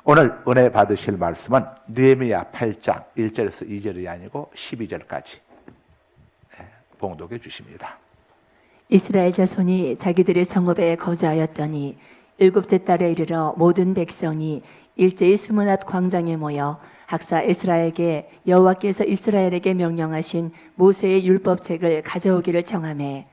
오늘 은혜 받으실 말씀은 느헤미야 8장 1절에서 2절이 아니고 12절까지 봉독해 주십니다. 이스라엘 자손이 자기들의 성읍에 거주하였더니 일곱째 달에 이르러 모든 백성이 일제히 수문앗 광장에 모여 학사 에스라에게 여호와께서 이스라엘에게 명령하신 모세의 율법책을 가져오기를 청하매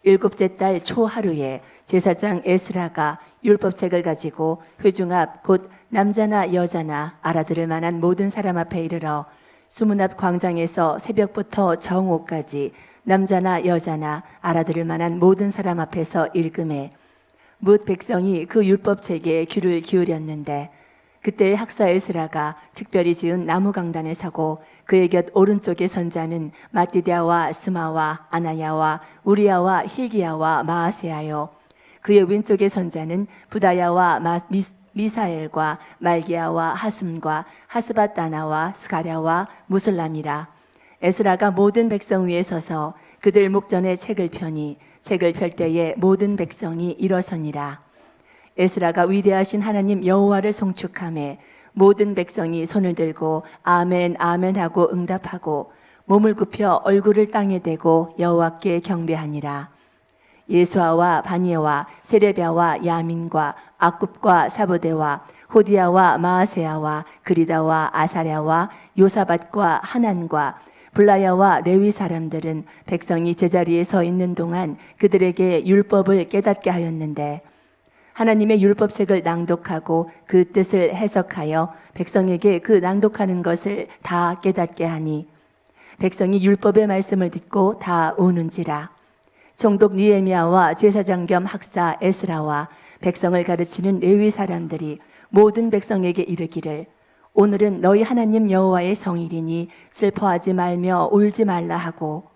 일곱째 달 초하루에 제사장 에스라가 율법책을 가지고 회중 앞 곧 남자나 여자나 알아들을 만한 모든 사람 앞에 이르러 수문앞 광장에서 새벽부터 정오까지 남자나 여자나 알아들을 만한 모든 사람 앞에서 읽음에 뭇 백성이 그 율법책에 귀를 기울였는데 그때 학사 에스라가 특별히 지은 나무 강단에 서고 그의 곁 오른쪽에 선 자는 마띠디아와 스마와 아나야와 우리야와 힐기야와 마아세야요 그의 왼쪽에 선 자는 부다야와 미사엘과 말기야와 하숨과 하스바다나와 스가랴와 무슬람이라. 에스라가 모든 백성 위에 서서 그들 목전에 책을 펴니 책을 펼 때에 모든 백성이 일어서니라. 에스라가 위대하신 하나님 여호와를 송축하매 모든 백성이 손을 들고 아멘 아멘 하고 응답하고 몸을 굽혀 얼굴을 땅에 대고 여호와께 경배하니라. 예수아와 바니에와 세레비아와 야민과 아굽과 사보데와 호디야와 마아세야와 그리다와 아사랴와 요사밧과 하난과 블라야와 레위 사람들은 백성이 제자리에 서 있는 동안 그들에게 율법을 깨닫게 하였는데 하나님의 율법책을 낭독하고 그 뜻을 해석하여 백성에게 그 낭독하는 것을 다 깨닫게 하니 백성이 율법의 말씀을 듣고 다 우는지라. 총독 느헤미야와 제사장 겸 학사 에스라와 백성을 가르치는 레위 사람들이 모든 백성에게 이르기를 오늘은 너희 하나님 여호와의 성일이니 슬퍼하지 말며 울지 말라 하고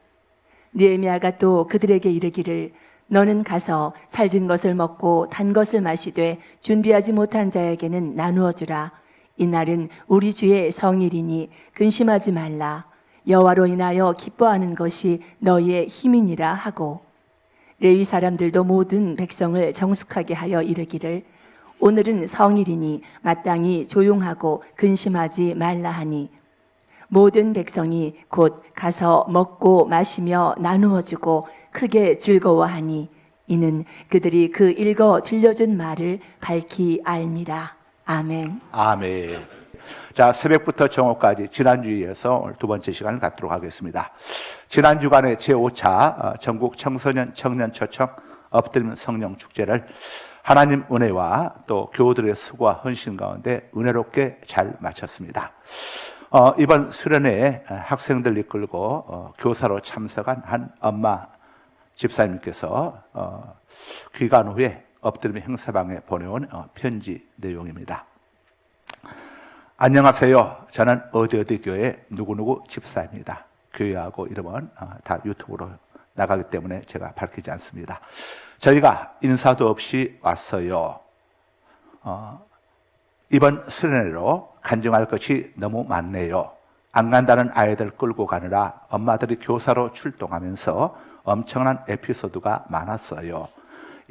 느헤미야가 또 그들에게 이르기를 너는 가서 살진 것을 먹고 단 것을 마시되 준비하지 못한 자에게는 나누어 주라. 이날은 우리 주의 성일이니 근심하지 말라. 여호와로 인하여 기뻐하는 것이 너희의 힘이니라 하고 레위 사람들도 모든 백성을 정숙하게 하여 이르기를 오늘은 성일이니 마땅히 조용하고 근심하지 말라 하니 모든 백성이 곧 가서 먹고 마시며 나누어 주고 크게 즐거워하니 이는 그들이 그 읽어 들려준 말을 밝히 알미라. 아멘. 아멘. 자, 새벽부터 정오까지 지난주에 이어서 오늘 두 번째 시간을 갖도록 하겠습니다. 지난 주간에 제5차 전국 청소년 청년초청 엎드리는 성령 축제를 하나님 은혜와 또 교우들의 수고와 헌신 가운데 은혜롭게 잘 마쳤습니다. 이번 수련회에 학생들 이끌고 교사로 참석한 한 엄마 집사님께서 귀간 후에 엎드림 행사방에 보내온 편지 내용입니다. 안녕하세요. 저는 어디 교회 누구누구 집사입니다. 교회하고 이름은 다 유튜브로 나가기 때문에 제가 밝히지 않습니다. 저희가 인사도 없이 왔어요. 이번 수련회로 간증할 것이 너무 많네요. 안 간다는 아이들 끌고 가느라 엄마들이 교사로 출동하면서 엄청난 에피소드가 많았어요.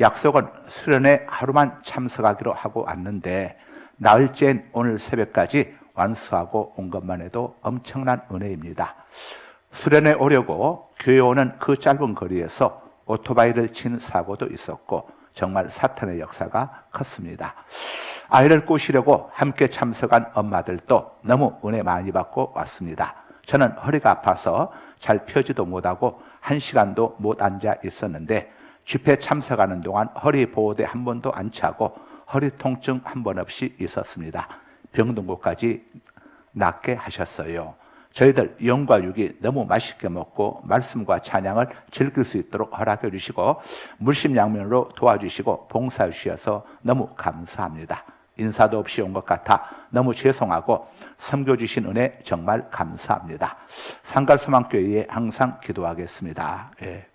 약속은 수련회 하루만 참석하기로 하고 왔는데 나흘째인 오늘 새벽까지 완수하고 온 것만 해도 엄청난 은혜입니다. 수련회 오려고 교회 오는 그 짧은 거리에서 오토바이를 친 사고도 있었고 정말 사탄의 역사가 컸습니다. 아이를 꼬시려고 함께 참석한 엄마들도 너무 은혜 많이 받고 왔습니다. 저는 허리가 아파서 잘 펴지도 못하고 1시간도 못 앉아 있었는데 집회 참석하는 동안 허리 보호대 한 번도 안 차고 허리 통증 한 번 없이 있었습니다. 병든 곳까지 낫게 하셨어요. 저희들 영과 육이 너무 맛있게 먹고 말씀과 찬양을 즐길 수 있도록 허락해 주시고 물심양면으로 도와주시고 봉사해 주셔서 너무 감사합니다. 인사도 없이 온 것 같아 너무 죄송하고 섬겨주신 은혜 정말 감사합니다. 상갈소망교회에 항상 기도하겠습니다. 예.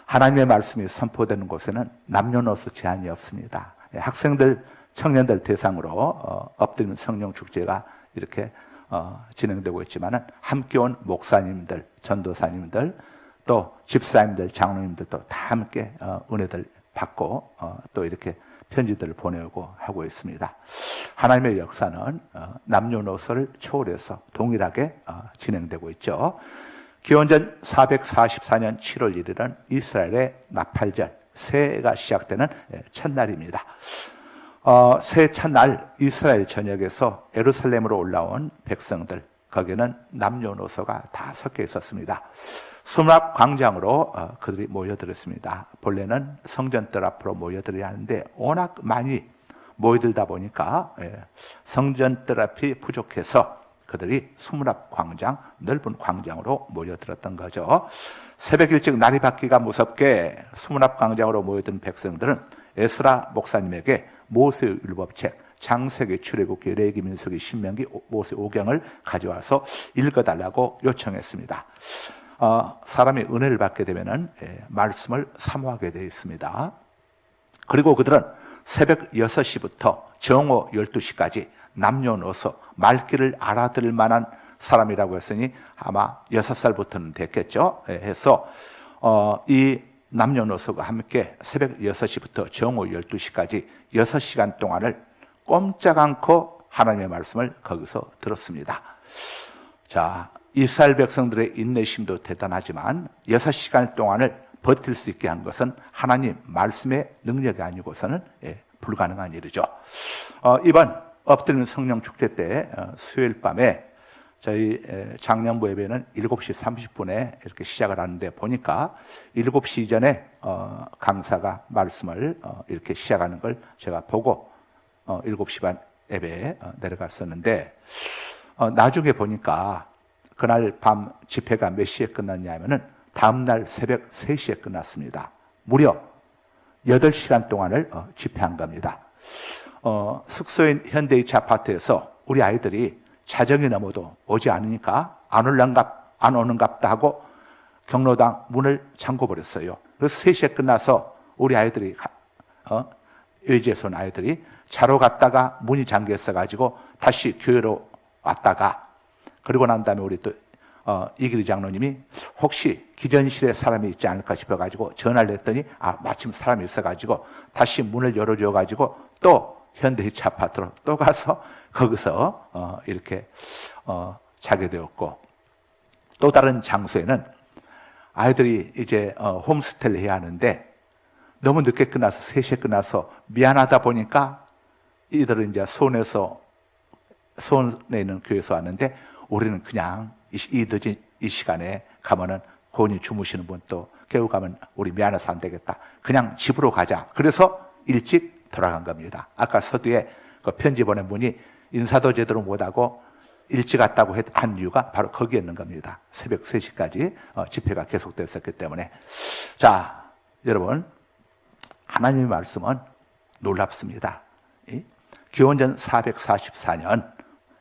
하나님의 말씀이 선포되는 곳에는 남녀노소 제한이 없습니다. 예. 학생들, 청년들 대상으로 엎드리는 성령 축제가 이렇게 진행되고 있지만은 함께 온 목사님들, 전도사님들, 또 집사님들, 장로님들도 다 함께 은혜들 받고 또 이렇게 편지들을 보내고 하고 있습니다. 하나님의 역사는 남녀노소를 초월해서 동일하게 진행되고 있죠. 기원전 444년 7월 1일은 이스라엘의 나팔절, 새해가 시작되는 첫날입니다. 새해 첫날 이스라엘 전역에서 예루살렘으로 올라온 백성들, 거기는 남녀노소가 다 섞여 있었습니다. 수문앞 광장으로 그들이 모여들었습니다. 본래는 성전뜰 앞으로 모여들어야 하는데 워낙 많이 모여들다 보니까 성전뜰 앞이 부족해서 그들이 수문앞 광장, 넓은 광장으로 모여들었던 거죠. 새벽 일찍 날이 밝기가 무섭게 수문앞 광장으로 모여든 백성들은 에스라 목사님에게 모세의 율법책, 창세기, 출애굽기, 레위기, 민수기, 신명기, 모세 오경을 가져와서 읽어달라고 요청했습니다. 사람이 은혜를 받게 되면은 말씀을 사모하게 되어 있습니다. 그리고 그들은 새벽 6시부터 정오 12시까지 남녀노소 말귀를 알아들을 만한 사람이라고 했으니 아마 6살부터는 됐겠죠. 해서 이 남녀노소가 함께 새벽 6시부터 정오 12시까지 6시간 동안을 꼼짝 않고 하나님의 말씀을 거기서 들었습니다. 자, 이스라엘 백성들의 인내심도 대단하지만 6시간 동안을 버틸 수 있게 한 것은 하나님 말씀의 능력이 아니고서는 불가능한 일이죠. 이번 엎드리는 성령 축제 때 수요일 밤에 저희 장년부 예배는 7시 30분에 이렇게 시작을 하는데 보니까 7시 이전에 강사가 말씀을 이렇게 시작하는 걸 제가 보고 7시 반 예배에 내려갔었는데 나중에 보니까 그날 밤 집회가 몇 시에 끝났냐면은 다음날 새벽 3시에 끝났습니다. 무려 8시간 동안을 집회한 겁니다. 숙소인 현대이치 아파트에서 우리 아이들이 자정이 넘어도 오지 않으니까 안 오는갑다 하고 경로당 문을 잠궈버렸어요. 그래서 3시에 끝나서 우리 아이들이 외지에서 온 아이들이 자러 갔다가 문이 잠겨 있어가지고 다시 교회로 왔다가 그리고 난 다음에 우리 또 이기리 장로님이 혹시 기전실에 사람이 있지 않을까 싶어가지고 전화를 했더니 마침 사람이 있어가지고 다시 문을 열어줘가지고 또 현대이치 아파트로 또 가서 거기서 이렇게 자게 되었고 또 다른 장소에는 아이들이 이제 홈스테이를 해야 하는데 너무 늦게 끝나서 3시에 끝나서 미안하다 보니까 이들은 이제 수원에 있는 교회에서 왔는데 우리는 그냥 이 늦은 이 시간에 가면은 고은이 주무시는 분 또 깨우고 가면 우리 미안해서 안 되겠다. 그냥 집으로 가자. 그래서 일찍 돌아간 겁니다. 아까 서두에 그 편지 보낸 분이 인사도 제대로 못하고 일찍 갔다고 한 이유가 바로 거기에 있는 겁니다. 새벽 3시까지 집회가 계속됐었기 때문에. 자, 여러분, 하나님의 말씀은 놀랍습니다. 기원전 444년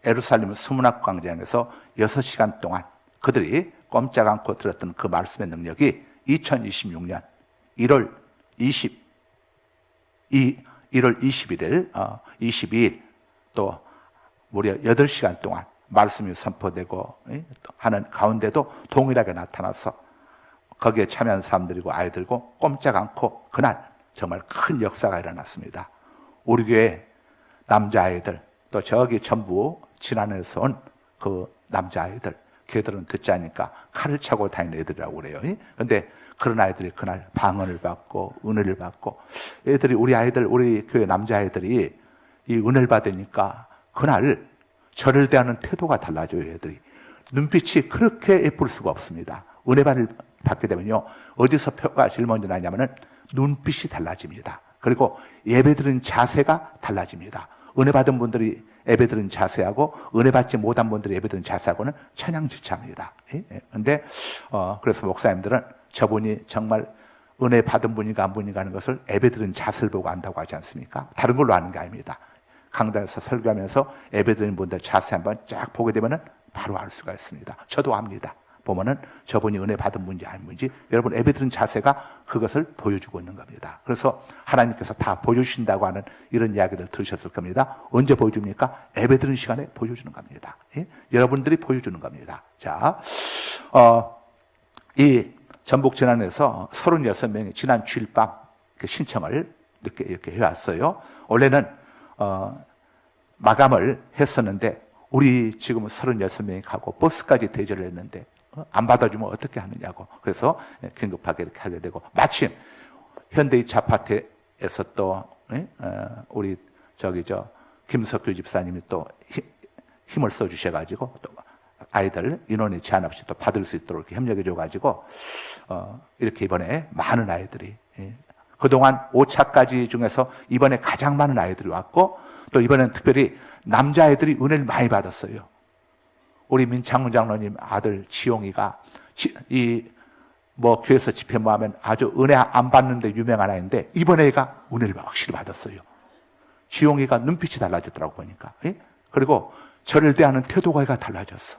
예루살렘 수문학 광장에서 6시간 동안 그들이 꼼짝 않고 들었던 그 말씀의 능력이 2026년 1월 21일, 22일 또 무려 8시간 동안 말씀이 선포되고 하는 가운데도 동일하게 나타나서 거기에 참여한 사람들이고 아이들고 꼼짝 않고 그날 정말 큰 역사가 일어났습니다. 우리 교회 남자아이들 또 저기 전부 지난해에서 온 그 남자아이들 걔들은 듣지 않으니까 칼을 차고 다니는 애들이라고 그래요. 그런데 그런 아이들이 그날 방언을 받고 은혜를 받고 애들이 우리 교회 남자아이들이 이 은혜를 받으니까 그날 저를 대하는 태도가 달라져요. 애들이 눈빛이 그렇게 예쁠 수가 없습니다. 은혜 받게 되면요 어디서 표가 제일 먼저 나냐면은 눈빛이 달라집니다. 그리고 예배드리는 자세가 달라집니다. 은혜 받은 분들이 예배드리는 자세하고 은혜 받지 못한 분들이 예배드리는 자세하고는 천양지차입니다. 그런데 그래서 목사님들은 저분이 정말 은혜 받은 분인가 안 분인가 하는 것을 예배드리는 자세를 보고 안다고 하지 않습니까? 다른 걸로 아는 게 아닙니다. 강단에서 설교하면서 예배드리는 분들 자세 한번 쫙 보게 되면은 바로 알 수가 있습니다. 저도 압니다. 보면은 저분이 은혜 받은 분인지 아닌 분인지 여러분 예배드리는 자세가 그것을 보여주고 있는 겁니다. 그래서 하나님께서 다 보여주신다고 하는 이런 이야기들 들으셨을 겁니다. 언제 보여줍니까? 예배드리는 시간에 보여주는 겁니다. 여러분들이 보여주는 겁니다. 자, 이 전북 진안에서 36명이 지난 주일 밤 그 신청을 늦게 이렇게 해왔어요. 원래는 마감을 했었는데 우리 지금 36명이 가고 버스까지 대절을 했는데 안 받아주면 어떻게 하느냐고. 그래서 긴급하게 이렇게 하게 되고, 마침 현대이치 아파트에서 또 우리 김석규 집사님이 또 힘을 써주셔가지고 또 아이들 인원이 제한 없이 또 받을 수 있도록 이렇게 협력해줘가지고 이렇게 이번에 많은 아이들이, 그동안 5차까지 중에서 이번에 가장 많은 아이들이 왔고, 또 이번에는 특별히 남자아이들이 은혜를 많이 받았어요. 우리 민창훈 장로님 아들 지용이가 교회에서 집회 모하면 아주 은혜 안 받는데 유명한 아이인데, 이번에 애가 은혜를 확실히 받았어요. 지용이가 눈빛이 달라졌더라고 보니까. 그리고 저를 대하는 태도가 달라졌어.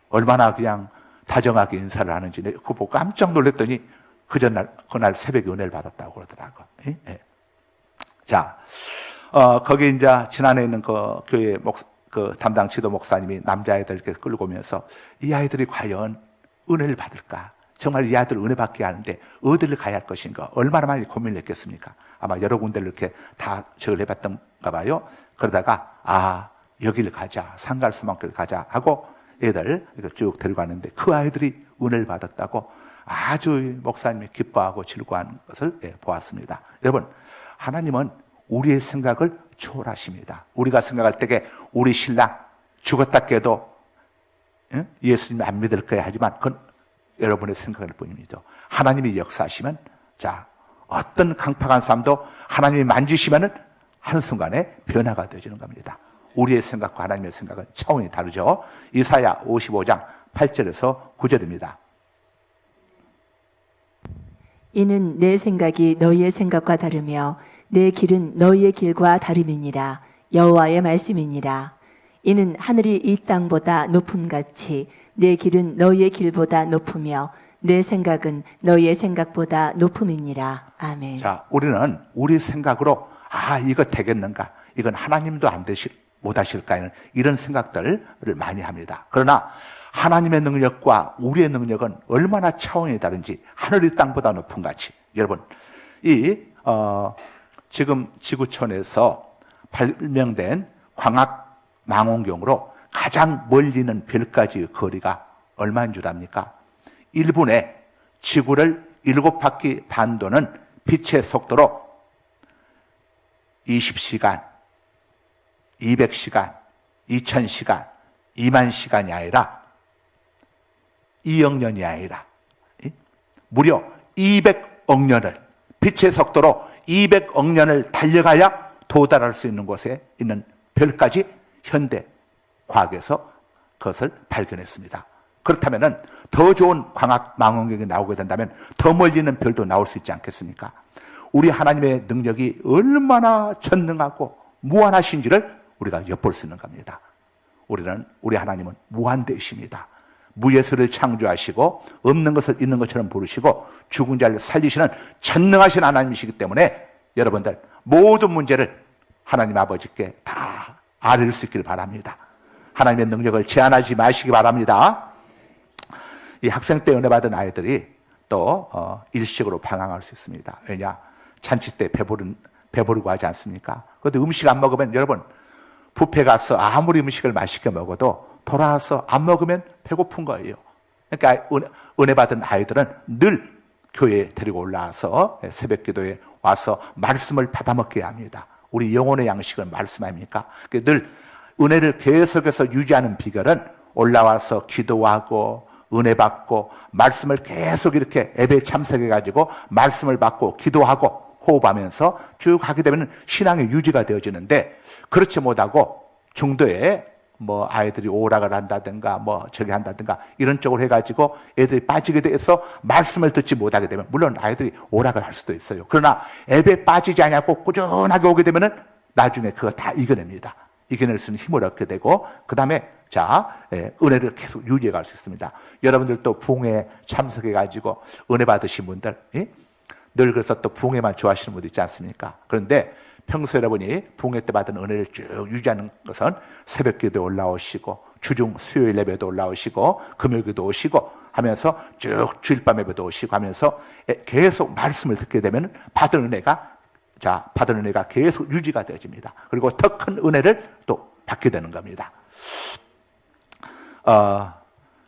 얼마나 그냥 다정하게 인사를 하는지 그거 보고 깜짝 놀랐더니 그날 새벽에 은혜를 받았다고 그러더라고. 자, 거기 이제 지난해 있는 그 교회 그 담당 지도 목사님이 남자아이들 이렇게 끌고 오면서 이 아이들이 과연 은혜를 받을까? 정말 이 아이들 은혜 받게 하는데 어디를 가야 할 것인가? 얼마나 많이 고민을 했겠습니까? 아마 여러 군데를 이렇게 다 적을 해봤던가 봐요. 그러다가 여기를 가자, 상갈수만교를 가자 하고 애들 이렇게 쭉 데리고 갔는데 그 아이들이 은혜를 받았다고 아주 목사님이 기뻐하고 즐거워하는 것을 보았습니다. 여러분, 하나님은 우리의 생각을 초월하십니다. 우리가 생각할 때에 우리 신랑 죽었다 깨도 예수님 안 믿을 거야 하지만 그건 여러분의 생각일 뿐입니다. 하나님이 역사하시면, 자, 어떤 강팍한 삶도 하나님이 만지시면은 한순간에 변화가 되어지는 겁니다. 우리의 생각과 하나님의 생각은 차원이 다르죠. 이사야 55장 8절에서 9절입니다. 이는 내 생각이 너희의 생각과 다르며 내 길은 너희의 길과 다름이니라. 여호와의 말씀이니라. 이는 하늘이 이 땅보다 높음같이 내 길은 너희의 길보다 높으며 내 생각은 너희의 생각보다 높음이니라. 아멘. 자, 우리는 우리 생각으로 이거 되겠는가? 이건 하나님도 못 하실까? 이런 생각들을 많이 합니다. 그러나 하나님의 능력과 우리의 능력은 얼마나 차원이 다른지, 하늘이 땅보다 높은 같이. 여러분, 지금 지구촌에서 발명된 광학 망원경으로 가장 멀리 있는 별까지의 거리가 얼마인 줄 압니까? 1분에 지구를 7바퀴 반 도는 빛의 속도로 20시간, 200시간, 2000시간, 2만 시간이 아니라 2억 년이 아니라 무려 200억 년을, 빛의 속도로 200억 년을 달려가야 도달할 수 있는 곳에 있는 별까지 현대 과학에서 그것을 발견했습니다. 그렇다면 더 좋은 광학 망원경이 나오게 된다면 더 멀리 있는 별도 나올 수 있지 않겠습니까? 우리 하나님의 능력이 얼마나 전능하고 무한하신지를 우리가 엿볼 수 있는 겁니다. 우리 하나님은 무한대이십니다. 무예서를 창조하시고 없는 것을 있는 것처럼 부르시고 죽은 자를 살리시는 전능하신 하나님이시기 때문에 여러분들 모든 문제를 하나님 아버지께 다 아뢰를 수 있기를 바랍니다. 하나님의 능력을 제한하지 마시기 바랍니다. 이 학생 때 은혜 받은 아이들이 또 일식으로 방황할 수 있습니다. 왜냐? 잔치 때 배부르고 하지 않습니까? 그런데 음식 안 먹으면, 여러분, 뷔페 가서 아무리 음식을 맛있게 먹어도 돌아와서 안 먹으면 배고픈 거예요. 그러니까 은혜 받은 아이들은 늘 교회에 데리고 올라와서 새벽 기도에 와서 말씀을 받아 먹게 합니다. 우리 영혼의 양식은 말씀 아닙니까? 늘 은혜를 계속해서 유지하는 비결은 올라와서 기도하고 은혜 받고 말씀을 계속 이렇게 예배에 참석해가지고 말씀을 받고 기도하고 호흡하면서 쭉 하게 되면 신앙의 유지가 되어지는데, 그렇지 못하고 중도에 아이들이 오락을 한다든가 저기 한다든가 이런 쪽으로 해가지고 애들이 빠지게 돼서 말씀을 듣지 못하게 되면, 물론 아이들이 오락을 할 수도 있어요. 그러나 앱에 빠지지 않고 꾸준하게 오게 되면은 나중에 그거 다 이겨냅니다. 이겨낼 수 있는 힘을 얻게 되고, 그 다음에 은혜를 계속 유지해 갈 수 있습니다. 여러분들도 부흥회에 참석해가지고 은혜 받으신 분들, 늘 그래서 또 부흥회만 좋아하시는 분들 있지 않습니까? 그런데 평소 여러분이 부흥회 때 받은 은혜를 쭉 유지하는 것은 새벽 기도에 올라오시고 주중 수요일 예배도 올라오시고 금요일 기도 오시고 하면서 쭉 주일밤 예배도 오시고 하면서 계속 말씀을 듣게 되면 받은 은혜가 받은 은혜가 계속 유지가 되어집니다. 그리고 더 큰 은혜를 또 받게 되는 겁니다.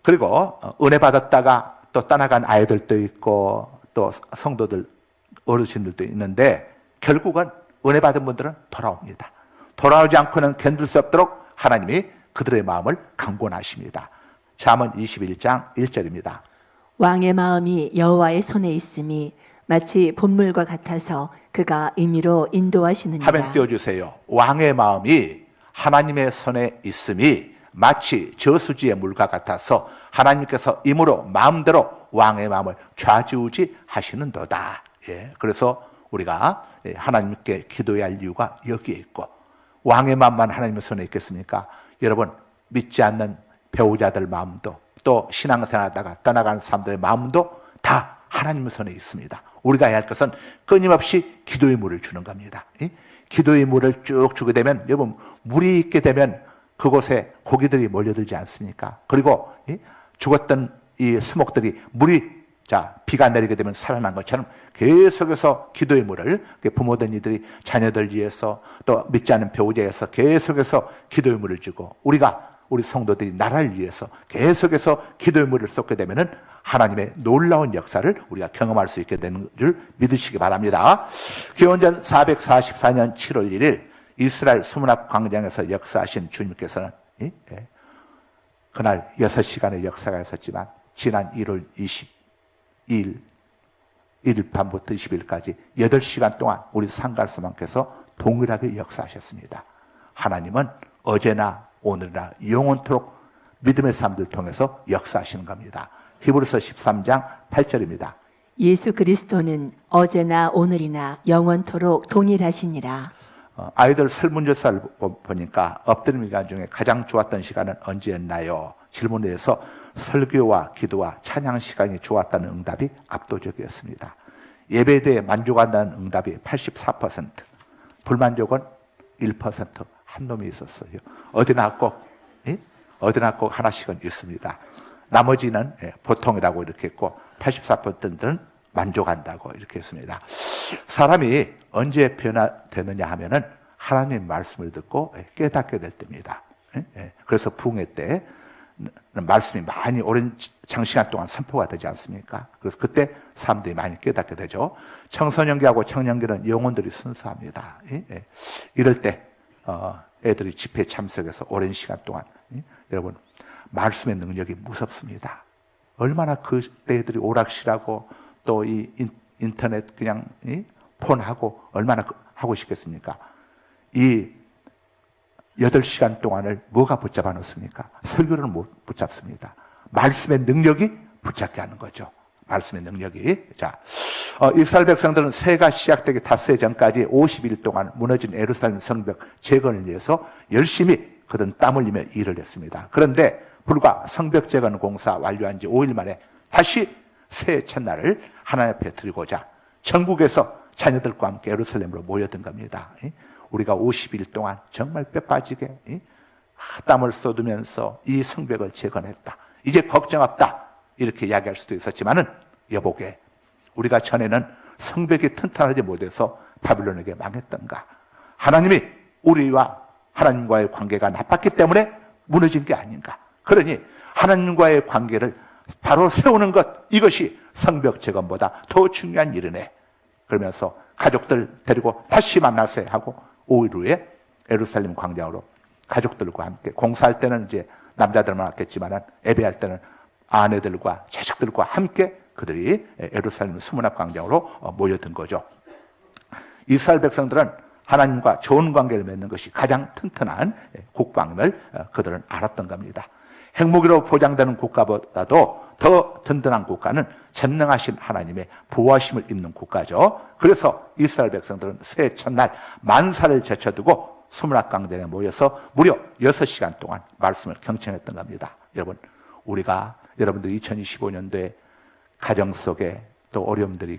그리고 은혜 받았다가 또 떠나간 아이들도 있고 또 성도들 어르신들도 있는데 결국은 은혜 받은 분들은 돌아옵니다. 돌아오지 않고는 견딜 수 없도록 하나님이 그들의 마음을 강권하십니다. 잠언 21장 1절입니다. 왕의 마음이 여호와의 손에 있음이 마치 본물과 같아서 그가 임의로 인도하시느니라. 화면 띄워주세요. 왕의 마음이 하나님의 손에 있음이 마치 저수지의 물과 같아서 하나님께서 임으로 마음대로 왕의 마음을 좌지우지 하시는도다. 예, 그래서 우리가 하나님께 기도해야 할 이유가 여기에 있고, 왕의 마음만 하나님의 손에 있겠습니까? 여러분, 믿지 않는 배우자들 마음도 또 신앙생활하다가 떠나가는 사람들의 마음도 다 하나님의 손에 있습니다. 우리가 해야 할 것은 끊임없이 기도의 물을 주는 겁니다. 기도의 물을 쭉 주게 되면, 여러분, 물이 있게 되면 그곳에 고기들이 몰려들지 않습니까? 그리고 죽었던 이 수목들이 비가 내리게 되면 살아난 것처럼 계속해서 기도의 물을 부모된 이들이 자녀들 위해서 또 믿지 않는 배우자에서 계속해서 기도의 물을 주고, 우리 성도들이 나라를 위해서 계속해서 기도의 물을 쏟게 되면은 하나님의 놀라운 역사를 우리가 경험할 수 있게 되는 줄 믿으시기 바랍니다. 기원전 444년 7월 1일 이스라엘 수문앞 광장에서 역사하신 주님께서는 그날 6시간의 역사가 있었지만 지난 1월 22일 1일 밤부터 20일까지 8시간 동안 우리 상가스님께서 동일하게 역사하셨습니다. 하나님은 어제나 오늘이나 영원토록 믿음의 사람들 통해서 역사하시는 겁니다. 히브리서 13장 8절입니다. 예수 그리스도는 어제나 오늘이나 영원토록 동일하시니라. 아이들 설문조사를 보니까 엎드림 기간 중에 가장 좋았던 시간은 언제였나요? 질문에 대해서 설교와 기도와 찬양 시간이 좋았다는 응답이 압도적이었습니다. 예배에 대해 만족한다는 응답이 84%, 불만족은 1%, 한 놈이 있었어요. 어디나 꼭 하나씩은 있습니다. 나머지는 보통이라고 이렇게 했고 84%는 만족한다고 이렇게 했습니다. 사람이 언제 변화되느냐 하면은 하나님의 말씀을 듣고 깨닫게 될 때입니다. 그래서 부흥회 때 말씀이 많이 오랜 장시간 동안 선포가 되지 않습니까? 그래서 그때 사람들이 많이 깨닫게 되죠. 청소년기하고 청년기는 영혼들이 순수합니다. 이럴 때 애들이 집회에 참석해서 오랜 시간 동안 여러분, 말씀의 능력이 무섭습니다. 얼마나 그때 애들이 오락실하고 또 이 인터넷 그냥 폰하고 얼마나 하고 싶겠습니까? 이 8시간 동안을 뭐가 붙잡아 놓습니까? 설교를 못 붙잡습니다. 말씀의 능력이 붙잡게 하는 거죠. 말씀의 능력이. 이스라엘 백성들은 새해가 시작되기 닷새 전까지 50일 동안 무너진 예루살렘 성벽 재건을 위해서 열심히 그들은 땀 흘리며 일을 했습니다. 그런데 불과 성벽 재건 공사 완료한 지 5일 만에 다시 새해 첫날을 하나님 앞에 드리고자 전국에서 자녀들과 함께 예루살렘으로 모여든 겁니다. 우리가 50일 동안 정말 뼈 빠지게 땀을 쏟으면서 이 성벽을 재건했다. 이제 걱정 없다. 이렇게 이야기할 수도 있었지만은 여보게, 우리가 전에는 성벽이 튼튼하지 못해서 바빌론에게 망했던가? 하나님이 우리와 하나님과의 관계가 나빴기 때문에 무너진 게 아닌가? 그러니 하나님과의 관계를 바로 세우는 것, 이것이 성벽 재건보다 더 중요한 일이네. 그러면서 가족들 데리고 다시 만나세 하고 5일 후에 예루살렘 광장으로 가족들과 함께, 공사할 때는 이제 남자들만 왔겠지만 예배할 때는 아내들과 자식들과 함께 그들이 예루살렘 수문앞 광장으로 모여든 거죠. 이스라엘 백성들은 하나님과 좋은 관계를 맺는 것이 가장 튼튼한 국방임을 그들은 알았던 겁니다. 핵무기로 보장되는 국가보다도 더 든든한 국가는 전능하신 하나님의 보호하심을 입는 국가죠. 그래서 이스라엘 백성들은 새해 첫날 만사를 제쳐두고 수문앞 광장에 모여서 무려 6시간 동안 말씀을 경청했던 겁니다. 여러분들 2025년도에 가정 속에 또 어려움들이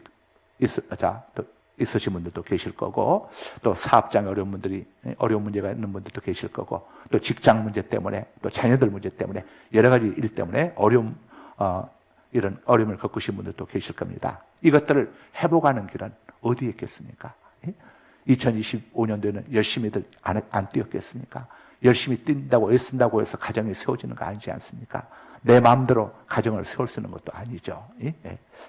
있으신 분들도 계실 거고, 또 사업장에 어려운 문제가 있는 분들도 계실 거고, 또 직장 문제 때문에, 또 자녀들 문제 때문에, 여러 가지 일 때문에 이런 어려움을 겪으신 분들도 계실 겁니다. 이것들을 회복하는 길은 어디에 있겠습니까? 2025년도에는 열심히들 안 뛰었겠습니까? 열심히 뛴다고 애쓴다고 해서 가정이 세워지는 거 아니지 않습니까? 내 마음대로 가정을 세울 수 있는 것도 아니죠. 예?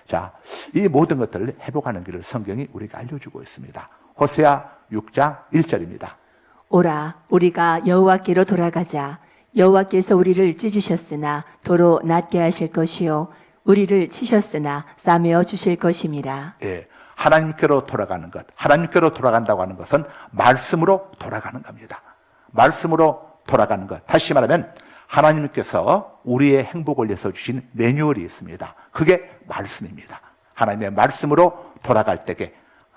자, 이 모든 것들을 회복하는 길을 성경이 우리가 알려주고 있습니다. 호세아 6장 1절입니다. 오라 우리가 여호와께로 돌아가자. 여호와께서 우리를 찢으셨으나 도로 낫게 하실 것이요 우리를 치셨으나 싸매어 주실 것임이라. 예, 하나님께로 돌아가는 것, 하나님께로 돌아간다고 하는 것은 말씀으로 돌아가는 겁니다. 말씀으로 돌아가는 것. 다시 말하면 하나님께서 우리의 행복을 위해서 주신 매뉴얼이 있습니다. 그게 말씀입니다. 하나님의 말씀으로 돌아갈 때에,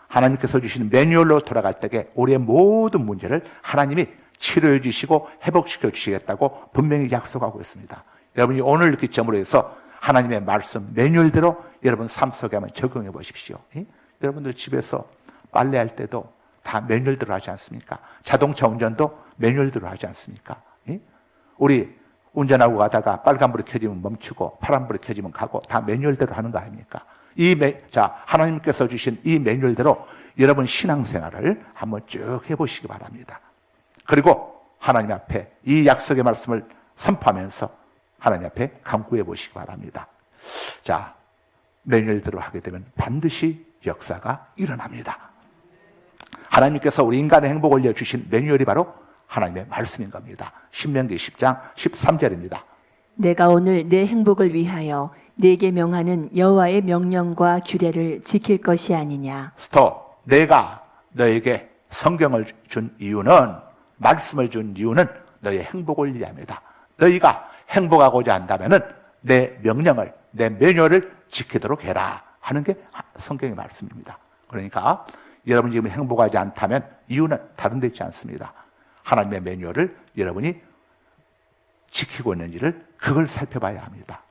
하나님께서 주신 매뉴얼로 돌아갈 때에 우리의 모든 문제를 하나님이 치료해 주시고 회복시켜 주시겠다고 분명히 약속하고 있습니다. 여러분이 오늘 기점으로 해서 하나님의 말씀 매뉴얼대로 여러분 삶 속에 한번 적용해 보십시오. 여러분들 집에서 빨래할 때도 다 매뉴얼대로 하지 않습니까? 자동차 운전도 매뉴얼대로 하지 않습니까? 우리 운전하고 가다가 빨간불이 켜지면 멈추고 파란불이 켜지면 가고 다 매뉴얼대로 하는 거 아닙니까? 자, 하나님께서 주신 이 매뉴얼대로 여러분 신앙생활을 한번 쭉 해보시기 바랍니다. 그리고 하나님 앞에 이 약속의 말씀을 선포하면서 하나님 앞에 간구해 보시기 바랍니다. 자, 매뉴얼대로 하게 되면 반드시 역사가 일어납니다. 하나님께서 우리 인간의 행복을 위해 주신 매뉴얼이 바로 하나님의 말씀인 겁니다. 신명기 10장 13절입니다. 내가 오늘 내 행복을 위하여 네게 명하는 여호와의 명령과 규례를 지킬 것이 아니냐. 스톱. 내가 너에게 성경을 준 이유는, 말씀을 준 이유는 너의 행복을 위함이다. 너희가 행복하고자 한다면은 내 명령을, 내 매뉴얼을 지키도록 해라 하는 게 성경의 말씀입니다. 그러니까 여러분이 지금 행복하지 않다면 이유는 다른 데 있지 않습니다. 하나님의 매뉴얼을 여러분이 지키고 있는지를 그걸 살펴봐야 합니다.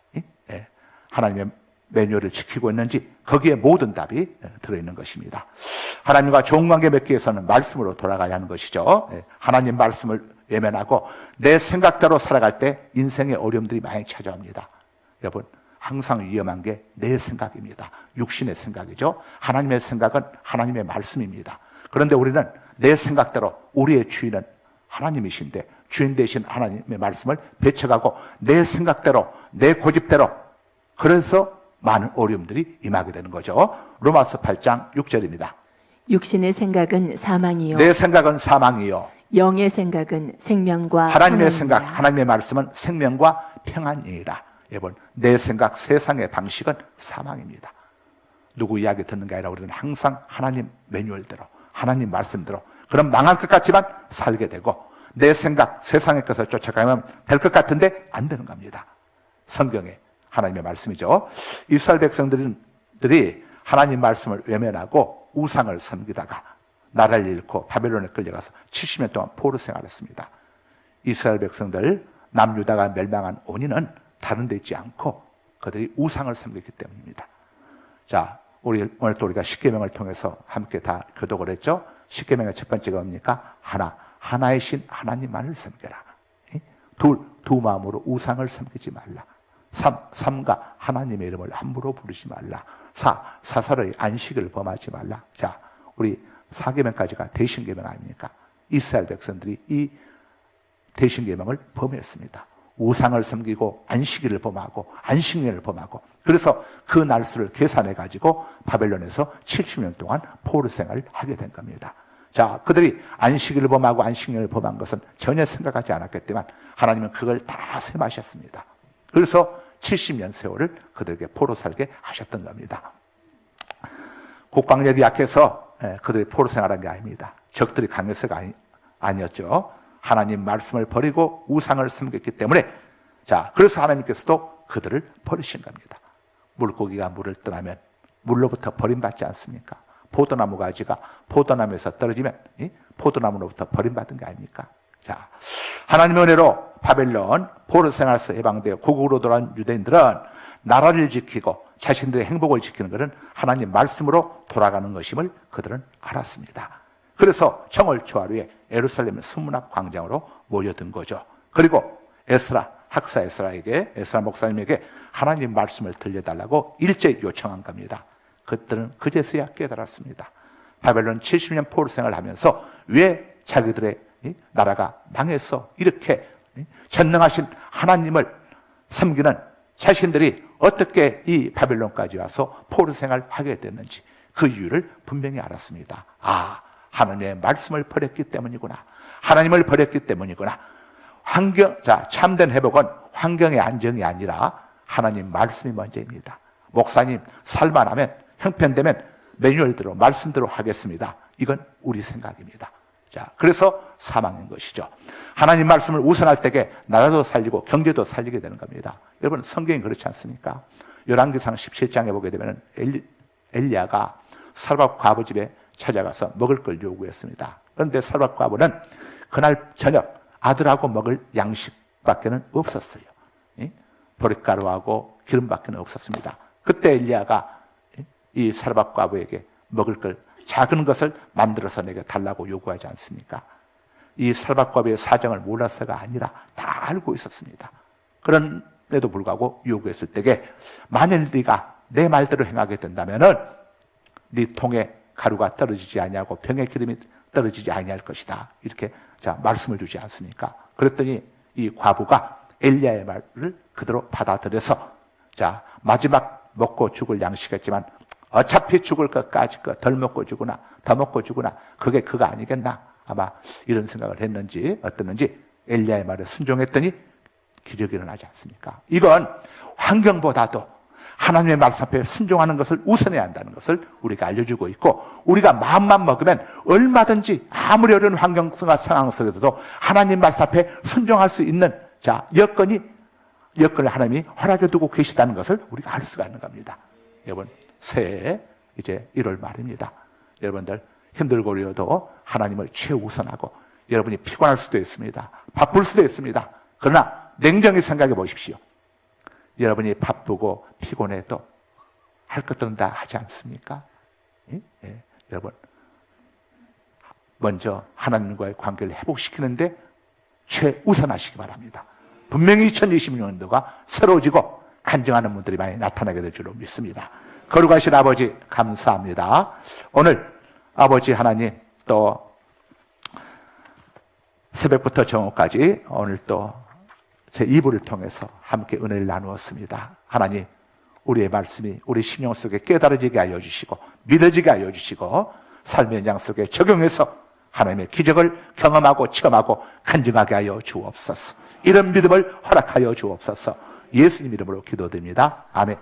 예. 하나님의 매뉴얼을 지키고 있는지 거기에 모든 답이 들어있는 것입니다. 하나님과 좋은 관계 맺기 위해서는 말씀으로 돌아가야 하는 것이죠. 예. 하나님 말씀을 외면하고 내 생각대로 살아갈 때 인생의 어려움들이 많이 찾아옵니다. 여러분, 항상 위험한 게 내 생각입니다. 육신의 생각이죠. 하나님의 생각은 하나님의 말씀입니다. 그런데 우리는 내 생각대로, 우리의 주인은 하나님이신데 주인 되신 하나님의 말씀을 배척하고 내 생각대로, 내 고집대로, 그래서 많은 어려움들이 임하게 되는 거죠. 로마서 8장 6절입니다. 육신의 생각은 사망이요 내 생각은 사망이요 영의 생각은 생명과 하나님의 평안이니라. 생각, 하나님의 말씀은 생명과 평안이라. 여러분, 내 생각, 세상의 방식은 사망입니다. 누구 이야기 듣는 게 아니라 우리는 항상 하나님 매뉴얼대로, 하나님 말씀대로, 그럼 망할 것 같지만 살게 되고, 내 생각, 세상의 것을 쫓아가면 될 것 같은데 안 되는 겁니다. 성경에 하나님의 말씀이죠. 이스라엘 백성들이 하나님 말씀을 외면하고 우상을 섬기다가 나라를 잃고 바벨론에 끌려가서 70년 동안 포로 생활했습니다. 이스라엘 백성들 남유다가 멸망한 원인은 다른 데 있지 않고 그들이 우상을 섬겼기 때문입니다. 자, 오늘 또 우리가 십계명을 통해서 함께 다 교독을 했죠. 십계명의 첫 번째가 뭡니까? 하나의 신 하나님만을 섬겨라. 두 마음으로 우상을 섬기지 말라. 삼가 하나님의 이름을 함부로 부르지 말라. 사사로이 안식을 범하지 말라. 자, 우리 4계명까지가 대신계명 아닙니까? 이스라엘 백성들이 이 대신계명을 범했습니다. 우상을 섬기고 안식일을 범하고 안식년을 범하고, 그래서 그 날수를 계산해 가지고 바벨론에서 70년 동안 포로 생활을 하게 된 겁니다. 자, 그들이 안식일을 범하고 안식년을 범한 것은 전혀 생각하지 않았기 때문에 하나님은 그걸 다 셈하셨습니다. 그래서 70년 세월을 그들에게 포로 살게 하셨던 겁니다. 국방력이 약해서 그들이 포로 생활한 게 아닙니다. 적들이 강해서가 아니었죠. 하나님 말씀을 버리고 우상을 섬겼기 때문에, 자, 그래서 하나님께서도 그들을 버리신 겁니다. 물고기가 물을 떠나면 물로부터 버림받지 않습니까? 포도나무 가지가 포도나무에서 떨어지면 포도나무로부터 버림받은 게 아닙니까? 자, 하나님의 은혜로 바벨론 포로 생활에서 해방되어 고국으로 돌아온 유대인들은 나라를 지키고 자신들의 행복을 지키는 것은 하나님 말씀으로 돌아가는 것임을 그들은 알았습니다. 그래서 정월 초하루에 예루살렘 수문학 광장으로 모여든 거죠. 그리고 학사 에스라 목사님에게 하나님 말씀을 들려달라고 일제 요청한 겁니다. 그들은 그제서야 깨달았습니다. 바벨론 70년 포로 생활을 하면서 왜 자기들의 나라가 망했어? 이렇게 전능하신 하나님을 섬기는 자신들이 어떻게 이 바벨론까지 와서 포로 생활을 하게 됐는지 그 이유를 분명히 알았습니다. 아, 하나님의 말씀을 버렸기 때문이구나. 하나님을 버렸기 때문이구나. 참된 회복은 환경의 안정이 아니라 하나님 말씀이 먼저입니다. 목사님, 살만하면, 형편되면 매뉴얼대로, 말씀대로 하겠습니다. 이건 우리 생각입니다. 자, 그래서 사망인 것이죠. 하나님 말씀을 우선할 때에 나라도 살리고 경제도 살리게 되는 겁니다. 여러분, 성경이 그렇지 않습니까? 열왕기상 17장에 보게 되면 엘리야가 사르밧 과부 집에 찾아가서 먹을 걸 요구했습니다. 그런데 사르밧 과부는 그날 저녁 아들하고 먹을 양식밖에는 없었어요. 보릿가루하고 기름밖에는 없었습니다. 그때 엘리야가 이 사르밧 과부에게 먹을 걸 작은 것을 만들어서 내게 달라고 요구하지 않습니까? 이 사르밧 과부의 사정을 몰라서가 아니라 다 알고 있었습니다. 그런데도 불구하고 요구했을 때에 만일 네가 내 말대로 행하게 된다면은 네 통에 가루가 떨어지지 아니하고 병에 기름이 떨어지지 아니할 것이다. 이렇게 말씀을 주지 않습니까? 그랬더니 이 과부가 엘리야의 말을 그대로 받아들여서 마지막 먹고 죽을 양식이었지만 어차피 죽을 것까지 덜 먹고 죽으나 더 먹고 죽으나 그게 그거 아니겠나? 아마 이런 생각을 했는지 어땠는지 엘리야의 말에 순종했더니 기적이 일어나지 않습니까? 이건 환경보다도 하나님의 말씀 앞에 순종하는 것을 우선해야 한다는 것을 우리가 알려주고 있고, 우리가 마음만 먹으면 얼마든지 아무리 어려운 환경과 상황 속에서도 하나님 말씀 앞에 순종할 수 있는 여건을 하나님이 허락해 두고 계시다는 것을 우리가 알 수가 있는 겁니다. 여러분, 새해 이제 1월 말입니다. 여러분들 힘들고 어려워도 하나님을 최우선하고, 여러분이 피곤할 수도 있습니다. 바쁠 수도 있습니다. 그러나 냉정히 생각해 보십시오. 여러분이 바쁘고 피곤해도 할 것들은 다 하지 않습니까? 예. 여러분, 먼저 하나님과의 관계를 회복시키는데 최우선하시기 바랍니다. 분명히 2026년도가 새로워지고 간증하는 분들이 많이 나타나게 될 줄로 믿습니다. 거룩하신 아버지, 감사합니다. 오늘 아버지 하나님, 또 새벽부터 정오까지 오늘 또 제 2부를 통해서 함께 은혜를 나누었습니다. 하나님, 우리의 말씀이 우리 심령 속에 깨달아지게 하여 주시고 믿어지게 하여 주시고 삶의 현장 속에 적용해서 하나님의 기적을 경험하고 체험하고 간증하게 하여 주옵소서. 이런 믿음을 허락하여 주옵소서. 예수님 이름으로 기도드립니다. 아멘.